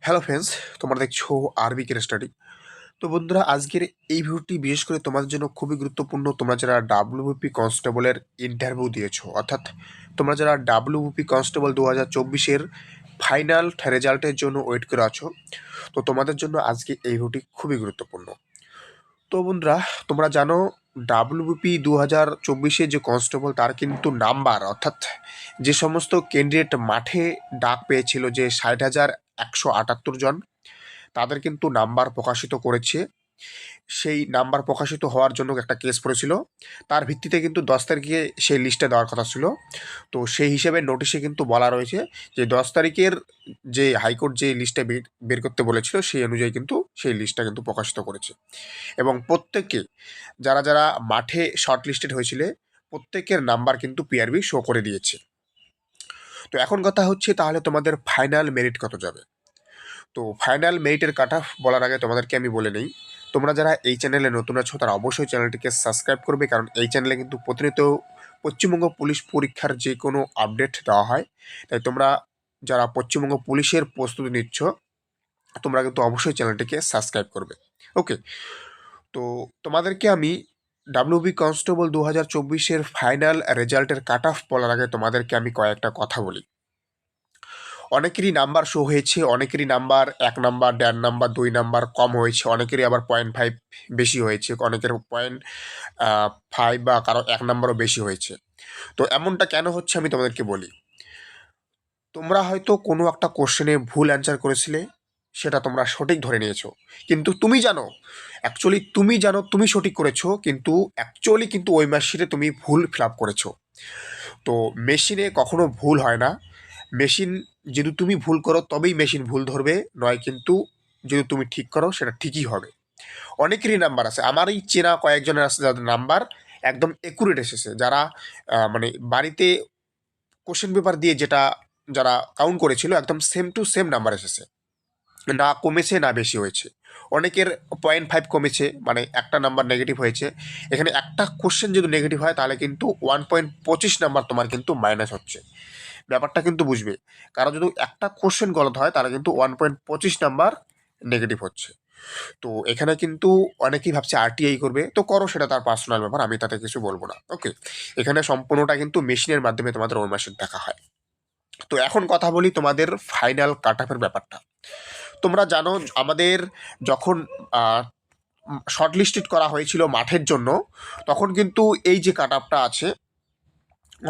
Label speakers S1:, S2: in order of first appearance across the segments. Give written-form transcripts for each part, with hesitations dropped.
S1: Hello friends, তোমরা দেখছো আরবি কের স্টাডি। তো বন্ধুরা, আজকের এই ভিডিওটি বিশেষ করে তোমাদের জন্য খুবই গুরুত্বপূর্ণ। তোমরা যারা ডাব্লিউবিপি কনস্টেবলের ইন্টারভিউ দিয়েছো, অর্থাৎ তোমরা যারা ডাব্লিউবিপি কনস্টেবল 2024-এর ফাইনাল রেজাল্টের জন্য ওয়েট করে আছো, তো তোমাদের জন্য আজকে এই ভিডিওটি খুবই গুরুত্বপূর্ণ। তো বন্ধুরা, তোমরা জানো ডাব্লিউবিপি 2024-এর যে কনস্টেবল তার কিন্তু নাম্বার, অর্থাৎ যে সমস্ত ক্যান্ডিডেট মাঠে ডাক পেয়েছিল, যে 60,178 জন, তাদের কিন্তু নাম্বার প্রকাশিত করেছে। সেই নাম্বার প্রকাশিত হওয়ার জন্য একটা কেস পড়েছিল, তার ভিত্তিতে কিন্তু 10 তারিখে সেই লিস্টে দেওয়ার কথা ছিল। তো সেই হিসেবে নোটিশে কিন্তু বলা রয়েছে যে 10 তারিখের যে হাইকোর্ট যে লিস্টে বের করতে বলেছিল সেই অনুযায়ী কিন্তু সেই লিস্টটা কিন্তু প্রকাশিত করেছে। এবং প্রত্যেককে যারা যারা মাঠে শর্ট লিস্টেড হয়েছিল প্রত্যেকের নাম্বার কিন্তু পিআরবি শো করে দিয়েছে। তো এখন কথা হচ্ছে, তাহলে তোমাদের ফাইনাল মেরিট কত যাবে? তো ফাইনাল মেরিটের কাট অফ বলার আগে তোমাদেরকে আমি বলে নেই, তোমরা যারা এই চ্যানেলে নতুন আছো তারা অবশ্যই চ্যানেলটিকে সাবস্ক্রাইব করবে, কারণ এই চ্যানেলে কিন্তু প্রতিনিয়ত পশ্চিমবঙ্গ পুলিশ পরীক্ষার যে কোনো আপডেট দেওয়া হয়। তাই তোমরা যারা পশ্চিমবঙ্গ পুলিশের প্রস্তুতি নিচ্ছ, তোমরা কিন্তু অবশ্যই চ্যানেলটিকে সাবস্ক্রাইব করবে। ওকে, তো তোমাদেরকে আমি ডাব্লিউবি কনস্টেবল 2024-এর ফাইনাল রেজাল্টের কাট অফ বলার আগে তোমাদেরকে আমি কয়েকটা কথা বলি। অনেকেরই নাম্বার শো হয়েছে, অনেকেরই নাম্বার 1 নাম্বার, 1.5 নাম্বার, 2 নাম্বার কম হয়েছে, অনেকেরই আবার 0.5 বেশি হয়েছে, অনেকের 0.5 বা কারো 1 নাম্বারও বেশি হয়েছে। তো এমনটা কেন হচ্ছে আমি তোমাদেরকে বলি। তোমরা হয়তো কোনো একটা কোশ্চেনে ভুল অ্যান্সার করেছিলে, সেটা তোমরা সঠিক ধরে নিয়েছো, কিন্তু তুমি জানো তুমি সঠিক করেছো, কিন্তু অ্যাকচুয়ালি কিন্তু ওই মার্কশিটে তুমি ভুল ফিল আপ করেছো। তো মেশিনে কখনো ভুল হয় না। মেশিন যদি তুমি ভুল করো তবেই মেশিন ভুল ধরবে, নয় কিন্তু যদি তুমি ঠিক করো সেটা ঠিকই হবে। অনেকেরই নাম্বার আছে, আমারই চেনা কয়েকজনের আছে যাদের নাম্বার একদম একুরেট এসেছে, যারা মানে বাড়িতে কোশ্চেন পেপার দিয়ে যেটা যারা কাউন্ট করেছিল একদম সেম টু সেম নাম্বার এসেছে, না কমেছে না বেশি হয়েছে। অনেকের 0.5 কমেছে, মানে একটা নাম্বার নেগেটিভ হয়েছে। এখানে একটা কোশ্চেন যদি নেগেটিভ হয় তাহলে কিন্তু 1.25 নাম্বার তোমার কিন্তু মাইনাস হচ্ছে। ব্যাপারটা কিন্তু বুঝবে, কারণ যদি একটা কোশ্চেন গলত হয় তাহলে কিন্তু 1.25 নাম্বার নেগেটিভ হচ্ছে। তো এখানে কিন্তু অনেকেই ভাবছে আরটিআই করবে, তো করো, সেটা তার পার্সোনাল ব্যাপার, আমি তাতে কিছু বলবো না। ওকে, এখানে সম্পূর্ণটা কিন্তু মেশিনের মাধ্যমে তোমাদের ওই মাসের দেখা হয়। তো এখন কথা বলি তোমাদের ফাইনাল কাট অফের ব্যাপারটা। তোমরা জানো আমাদের যখন শর্ট লিস্টেড করা হয়েছিল মাঠের জন্য, তখন কিন্তু এই যে কাট অফটা আছে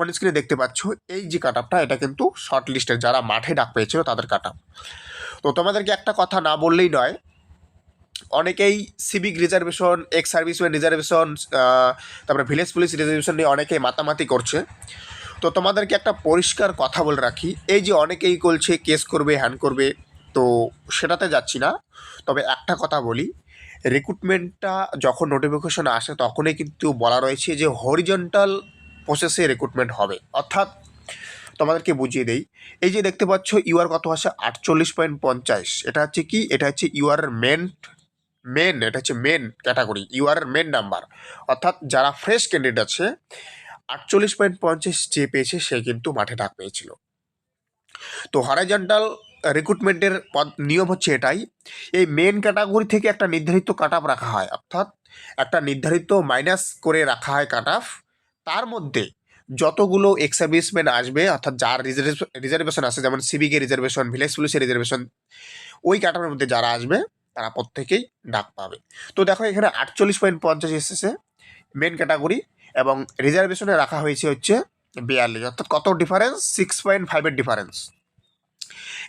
S1: অন স্ক্রিনে দেখতে পাচ্ছ, এই যে কাট অফটা, এটা কিন্তু শর্ট লিস্টের যারা মাঠে ডাক পেয়েছিল তাদের কাট অফ। তো তোমাদেরকে একটা কথা না বললেই নয়, অনেকেই civic reservation, ex serviceman reservation, তারপরে ভিলেজ পুলিশ রিজার্ভেশন নিয়ে অনেকেই মাতামাতি করছে। তো তোমাদেরকে একটা পরিষ্কার কথা বলে রাখি, এই যে অনেকেই বলছে কেস করবে, হ্যান করবে, তো সেটাতে যাচ্ছি না। তবে একটা কথা বলি, রিক্রুটমেন্টটা যখন নোটিফিকেশন আসে তখনই কিন্তু বলা রয়েছে যে হরিজন্টাল প্রসেসে রিক্রুটমেন্ট হবে। অর্থাৎ তোমাদেরকে বুঝিয়ে দেই, এই যে দেখতে পাচ্ছ ইউআর কত আছে 48.50, এটা হচ্ছে কি, এটা হচ্ছে ইউআর এটা হচ্ছে main category, UR main number. অর্থাৎ যারা ফ্রেশ ক্যান্ডিডেট আছে 48.50 যে পেয়েছে সে কিন্তু মাঠে ডাক পেয়েছিল। তো হরাইজন্টাল রিক্রুটমেন্টের নিয়ম হচ্ছে এটাই, এই মেন ক্যাটাগরি থেকে একটা নির্ধারিত কাট অফ রাখা হয়, অর্থাৎ একটা নির্ধারিত মাইনাস করে রাখা হয় কাট অফ। তার মধ্যে যতগুলো এক্স সার্ভিসম্যান আসবে, অর্থাৎ যার রিজার্ভেশন আছে, যেমন সিভিকের রিজার্ভেশন, ভিলেজ পুলিশের রিজার্ভেশন, ওই কাট অফের মধ্যে যারা আসবে তারা প্রত্যেকেই ডাক পাবে। তো দেখো এখানে 48.50 এসেছে মেন ক্যাটাগরি, এবং রিজার্ভেশনে রাখা হয়েছে হচ্ছে 42, অর্থাৎ কত ডিফারেন্স, 6.5-এর ডিফারেন্স।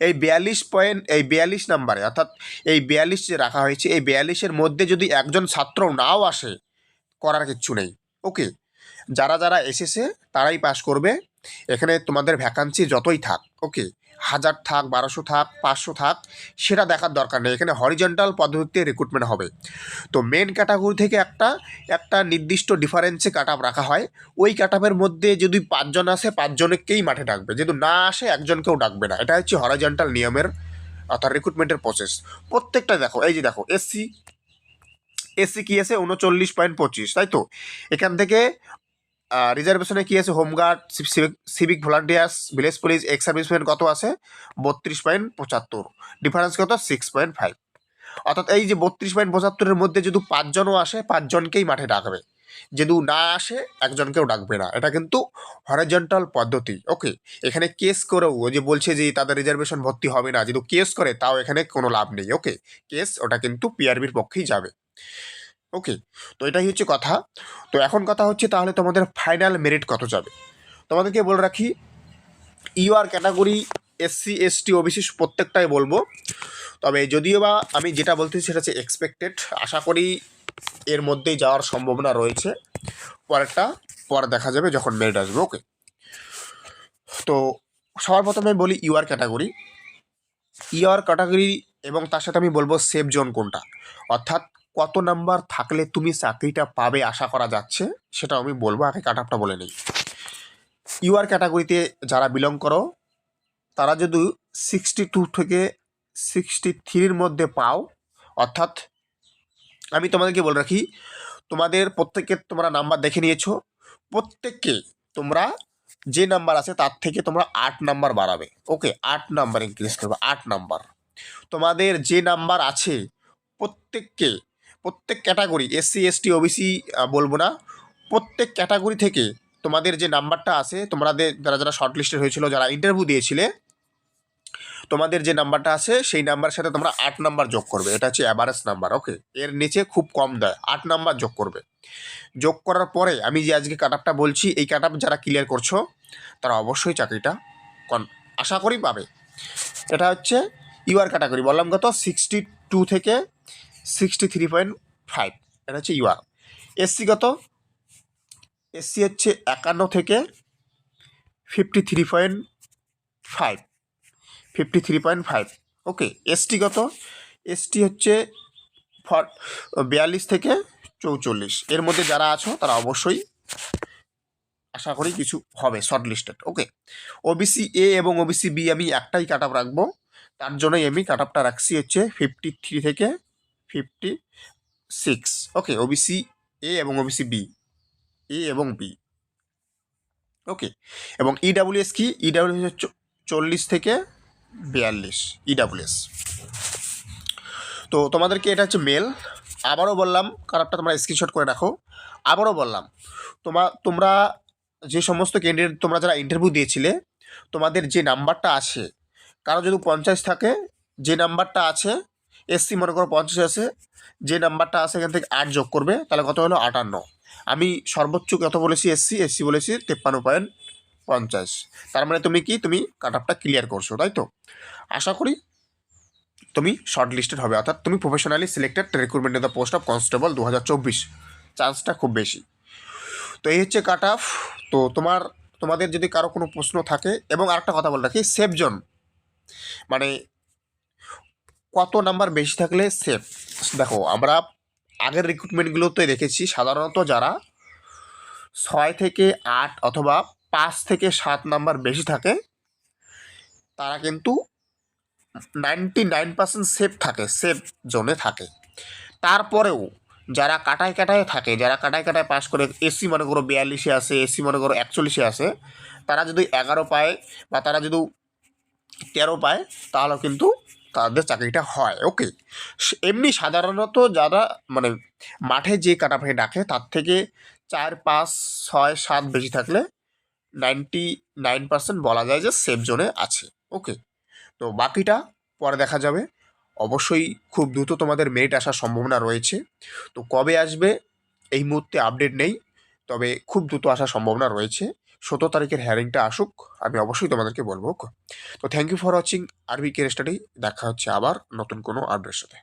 S1: এই 42 নাম্বারে, অর্থাৎ এই 42 যে রাখা হয়েছে, এই 42-এর মধ্যে যদি একজন ছাত্র নাও আসে, করার কিচ্ছু নেই। ওকে, যারা যারা এসেছে তারাই পাস করবে। এখানে তোমাদের ভ্যাকান্সি যতই থাক, ওকে, 1000 থাক, 1200 থাক, 500 থাক, সেটা দেখার দরকার নেই। এখানে হরিজন্টাল পদ্ধতিতে রিক্রুটমেন্ট হবে। তো মেন ক্যাটাগরি থেকে একটা নির্দিষ্ট ডিফারেন্সে কাট অফ রাখা হয়। ওই কাট অফের মধ্যে যদি 5 জন আসে 5 জনকেই মাঠে ডাকবে, যদি না আসে একজনকেও ডাকবে না। এটা হচ্ছে হরিজন্টাল নিয়মের, অর্থাৎ রিক্রুটমেন্টের প্রসেস। প্রত্যেকটা দেখো, এই যে দেখো এসসি কি আছে 39.25, তাই তো? এখান থেকে রিজার্ভেশনে কি আছে, home guard, civic volunteers, village police, ex serviceman কত আছে 32.75, ডিফারেন্স কত 6.5। অর্থাৎ এই যে 32.75-এর মধ্যে যদি 5জনও আসে 5জনকেই মাঠে ডাকবে, যদি না আসে একজনকেও ডাকবে না। এটা কিন্তু হরিজন্টাল পদ্ধতি। ওকে, এখানে কেস করেও ওই যে বলছে যে তাদের রিজার্ভেশন ভর্তি হবে না, যদি কেস করে তাও এখানে কোনো লাভ নেই। ওকে, কেস ওটা কিন্তু পিআরবির পক্ষেই যাবে। ওকে, তো এটাই হচ্ছে কথা। তো এখন কথা হচ্ছে তাহলে তোমাদের ফাইনাল মেরিট কত যাবে। তোমাদেরকে বলে রাখি, UR category, SC ST OBC প্রত্যেকটাই বলবো, তবে যদিও বা আমি যেটা বলতেছি সেটা হচ্ছে এক্সপেক্টেড, আশা করি এর মধ্যেই যাওয়ার সম্ভাবনা রয়েছে। পরে দেখা যাবে যখন মেরিট আসবে। ওকে, তো সবার প্রথমে বলি ইউআর ক্যাটাগরি। ইউআর ক্যাটাগরি এবং তার সাথে আমি বলবো সেফ জোন কোনটা, অর্থাৎ কত নাম্বার থাকলে তুমি চাকরিটা পাবে আশা করা যাচ্ছে, সেটা আমি বলবো। আগে কাট অফটা বলে নিই। ইউআর ক্যাটাগরিতে যারা বিলং করো তারা যদি 62 থেকে 63-র মধ্যে পাও, অর্থাৎ আমি তোমাদেরকে বলে রাখি, তোমাদের প্রত্যেককে তোমরা নাম্বার দেখে নিয়েছো, প্রত্যেককে তোমরা যে নাম্বার আছে তার থেকে তোমরা 8 নাম্বার বাড়াবে। ওকে, 8 নাম্বার ইনক্রিজ করবে, 8 নাম্বার। তোমাদের যে নাম্বার আছে প্রত্যেক ক্যাটাগরি, এসসি এসটি ওবিসি বলবো না, প্রত্যেক ক্যাটাগরি থেকে তোমাদের যে নাম্বারটা আছে, তোমাদের যারা শর্ট লিস্টেড হয়েছিল, যারা ইন্টারভিউ দিয়েছিলে, তোমাদের যে নাম্বারটা আছে সেই নাম্বারের সাথে তোমরা 8 নাম্বার যোগ করবে। এটা হচ্ছে অ্যাভারেজ নাম্বার। ওকে, এর নিচে খুব কম দেয়, 8 নাম্বার যোগ করবে। যোগ করার পরে আমি যে আজকে কাট অফটা বলছি, এই কাট অফ যারা ক্লিয়ার করছো তারা অবশ্যই চাকরিটা আশা করি পাবে। এটা হচ্ছে ইউআর ক্যাটাগরি, বললাম কত 62 থেকে 63.5, এটা হচ্ছে ইউআর। এসসি কত, এসসি হচ্ছে 51 থেকে 53.5, 53.5। ওকে, এসটি কত, এসটি হচ্ছে 42 থেকে 44। এর মধ্যে যারা আছো তারা অবশ্যই আশা করি কিছু হবে short listed. Okay, OBC A এবং ওবিসি বি আমি একটাই কাট অফ রাখবো, তার জন্যই আমি কাট অফটা রাখছি হচ্ছে 53 থেকে 56। ওকে, ওবিসি এ এবং ওবিসি বি, এ এবং বি। ওকে, এবং ইডাব্লিউএস কি, ইডাব্লিউএস হচ্ছে 40 থেকে 42 ইডাব্লিউএস। তো তোমাদেরকে এটা হচ্ছে মেল। আবারও বললাম, কারারটা তোমরা স্ক্রিনশট করে রাখো। আবারও বললাম, তোমরা যে সমস্ত ক্যান্ডিডেট তোমরা যারা ইন্টারভিউ দিয়েছিলে, তোমাদের যে নাম্বারটা আছে, কারো যদি 50 থাকে, যে নাম্বারটা আছে, এসসি মনে করো 50 আছে, যে নাম্বারটা আছে এখান থেকে 8 যোগ করবে, তাহলে কত হলো 58। আমি সর্বোচ্চ কত বলেছি, এসসি বলেছি 53.50। তার মানে তুমি কাট অফটা ক্লিয়ার করছো, তাই তো? আশা করি তুমি শর্ট লিস্টেড হবে, অর্থাৎ তুমি professionally selected recruitment in the post of constable 2024, চান্সটা খুব বেশি। তো এই হচ্ছে কাট অফ। তো তোমাদের যদি কারো কোনো প্রশ্ন থাকে, এবং আরেকটা কথা বলে রাখি, সেফ জোন মানে কত নাম্বার বেশি থাকলে সেফ। দেখো, আমরা আগের রিক্রুটমেন্টগুলোতে দেখেছি সাধারণত যারা 6 থেকে 8 অথবা 5 থেকে 7 নাম্বার বেশি থাকে তারা কিন্তু 99% সেফ থাকে, সেফ জোনে থাকে। তারপরেও যারা কাটায় থাকে, যারা কাটায় পাস করে, এসি মনে করো 42-এ আসে, এসি মনে করো 41-এ আসে, তারা যদি 11 পায় বা তারা যদি 13 পায়, তাহলে কিন্তু তাদের চাকরিটা হয়। ওকে, এমনি সাধারণত যারা মানে মাঠে যে কাটাফে ডাকে তার থেকে 4, 5, 6, 7 বেশি থাকলে 99% বলা যায় যে সেফ জোনে আছে। ওকে, তো বাকিটা পরে দেখা যাবে। অবশ্যই খুব দ্রুত তোমাদের মেরিট আসার সম্ভাবনা রয়েছে। তো কবে আসবে এই মুহূর্তে আপডেট নেই, তবে খুব দ্রুত আসার সম্ভাবনা রয়েছে। 17 তারিখের হ্যারিংটা আসুক, আমি অবশ্যই তোমাদেরকে বলবো। তো থ্যাংক ইউ ফর ওয়াচিং আরবি কেয়ার স্টাডি। দেখা হচ্ছে আবার নতুন কোনো আপডেটের সাথে।